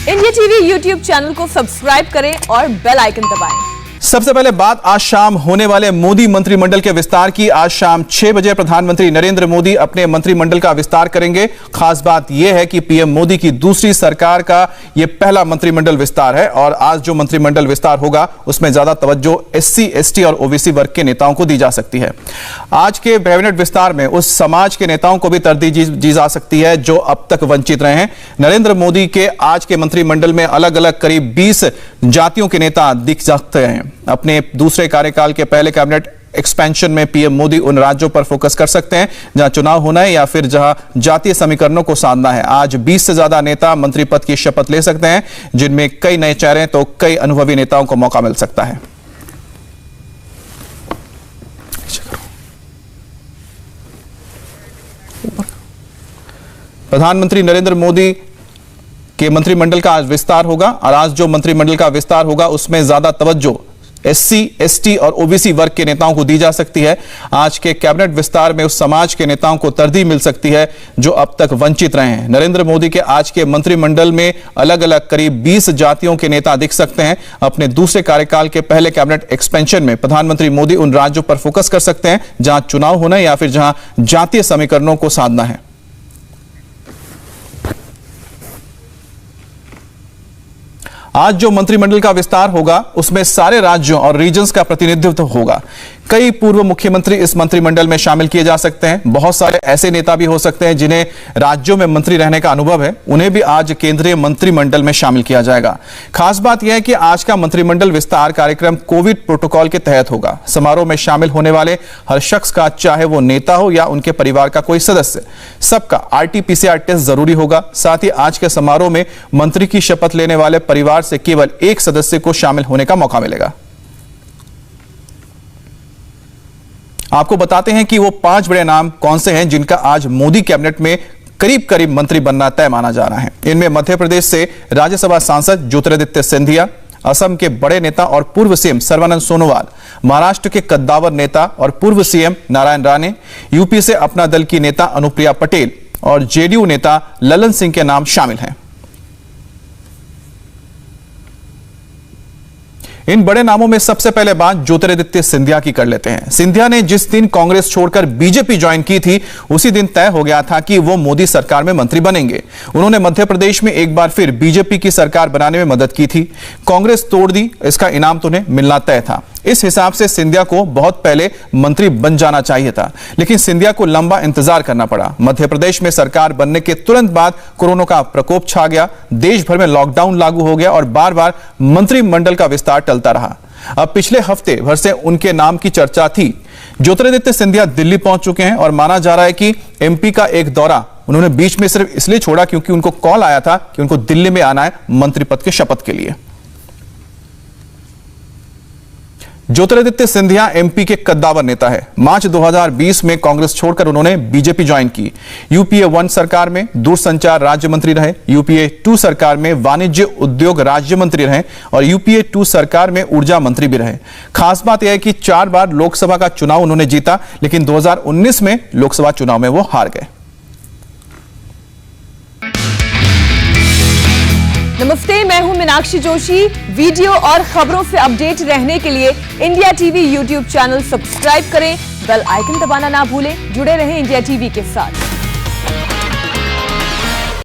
India TV YouTube channel को subscribe करें और बेल आइकन दबाएं। सबसे पहले बात आज शाम होने वाले मोदी मंत्रिमंडल के विस्तार की। आज शाम 6 बजे प्रधानमंत्री नरेंद्र मोदी अपने मंत्रिमंडल का विस्तार करेंगे। खास बात यह है कि पीएम मोदी की दूसरी सरकार का यह पहला मंत्रिमंडल विस्तार है और आज जो मंत्रिमंडल विस्तार होगा उसमें ज्यादा तवज्जो एससी, एसटी और ओबीसी वर्ग के नेताओं को दी जा सकती है। आज के कैबिनेट विस्तार में उस समाज के नेताओं को भी तरजीह दी जा सकती है जो अब तक वंचित रहे हैं। नरेंद्र मोदी के आज के मंत्रिमंडल में अलग अलग करीब 20 जातियों के नेता दिख सकते हैं। अपने दूसरे कार्यकाल के पहले कैबिनेट एक्सपेंशन में पीएम मोदी उन राज्यों पर फोकस कर सकते हैं जहां चुनाव होना है या फिर जहां जातीय समीकरणों को साधना है। आज 20 से ज्यादा नेता मंत्री पद की शपथ ले सकते हैं, जिनमें कई नए चेहरे तो कई अनुभवी नेताओं को मौका मिल सकता है। प्रधानमंत्री नरेंद्र मोदी के मंत्रिमंडल का आज विस्तार होगा और आज जो मंत्रिमंडल का विस्तार होगा उसमें ज्यादा तवज्जो एससी, एसटी और ओबीसी वर्ग के नेताओं को दी जा सकती है। आज के कैबिनेट विस्तार में उस समाज के नेताओं को तरजीह मिल सकती है जो अब तक वंचित रहे हैं। नरेंद्र मोदी के आज के मंत्रिमंडल में अलग अलग करीब 20 जातियों के नेता दिख सकते हैं। अपने दूसरे कार्यकाल के पहले कैबिनेट एक्सपेंशन में प्रधानमंत्री मोदी उन राज्यों पर फोकस कर सकते हैं जहां चुनाव होना है या फिर जहां जातीय समीकरणों को साधना है। आज जो मंत्रिमंडल का विस्तार होगा उसमें सारे राज्यों और रीजन्स का प्रतिनिधित्व होगा। कई पूर्व मुख्यमंत्री इस मंत्रिमंडल में शामिल किए जा सकते हैं। बहुत सारे ऐसे नेता भी हो सकते हैं जिन्हें राज्यों में मंत्री रहने का अनुभव है, उन्हें भी आज केंद्रीय मंत्रिमंडल में शामिल किया जाएगा। खास बात यह है कि आज का मंत्रिमंडल विस्तार कार्यक्रम कोविड प्रोटोकॉल के तहत होगा। समारोह में शामिल होने वाले हर शख्स का, चाहे वो नेता हो या उनके परिवार का कोई सदस्य, सबका RT-PCR टेस्ट जरूरी होगा। साथ ही आज के समारोह में मंत्री की शपथ लेने वाले परिवार से केवल एक सदस्य को शामिल होने का मौका मिलेगा। आपको बताते हैं कि वो 5 बड़े नाम कौन से हैं जिनका आज मोदी कैबिनेट में करीब करीब मंत्री बनना तय माना जा रहा है। इनमें मध्य प्रदेश से राज्यसभा सांसद ज्योतिरादित्य सिंधिया, असम के बड़े नेता और पूर्व सीएम सर्बानंद सोनोवाल, महाराष्ट्र के कद्दावर नेता और पूर्व सीएम नारायण राणे, यूपी से अपना दल की नेता अनुप्रिया पटेल और जेडीयू नेता ललन सिंह के नाम शामिल हैं। इन बड़े नामों में सबसे पहले बात ज्योतिरादित्य सिंधिया की कर लेते हैं। सिंधिया ने जिस दिन कांग्रेस छोड़कर बीजेपी ज्वाइन की थी उसी दिन तय हो गया था कि वो मोदी सरकार में मंत्री बनेंगे। उन्होंने मध्य प्रदेश में एक बार फिर बीजेपी की सरकार बनाने में मदद की थी। कांग्रेस तोड़ दी, इसका इनाम तो उन्हें मिलना तय था। इस हिसाब से सिंधिया को बहुत पहले मंत्री बन जाना चाहिए था, लेकिन सिंधिया को लंबा इंतजार करना पड़ा। मध्य प्रदेश में सरकार बनने के तुरंत बाद कोरोना का प्रकोप छा गया, देश भर में लॉकडाउन लागू हो गया और बार बार मंत्रिमंडल का विस्तार टलता रहा। अब पिछले हफ्ते भर से उनके नाम की चर्चा थी। ज्योतिरादित्य सिंधिया दिल्ली पहुंच चुके हैं और माना जा रहा है कि एमपी का एक दौरा उन्होंने बीच में सिर्फ इसलिए छोड़ा क्योंकि उनको कॉल आया था कि उनको दिल्ली में आना है मंत्री पद के शपथ के लिए। ज्योतिरादित्य सिंधिया एमपी के कद्दावर नेता है। मार्च 2020 में कांग्रेस छोड़कर उन्होंने बीजेपी ज्वाइन की। यूपीए 1 सरकार में दूरसंचार राज्य मंत्री रहे, यूपीए 2 सरकार में वाणिज्य उद्योग राज्य मंत्री रहे और यूपीए 2 सरकार में ऊर्जा मंत्री भी रहे। खास बात यह है कि 4 बार लोकसभा का चुनाव उन्होंने जीता, लेकिन 2019 में लोकसभा चुनाव में वो हार गए। नमस्ते, मैं हूं मीनाक्षी जोशी। वीडियो और खबरों से अपडेट रहने के लिए India TV YouTube channel subscribe करें, बेल आइकन दबाना ना भूलें। जुड़े रहें इंडिया टीवी के साथ।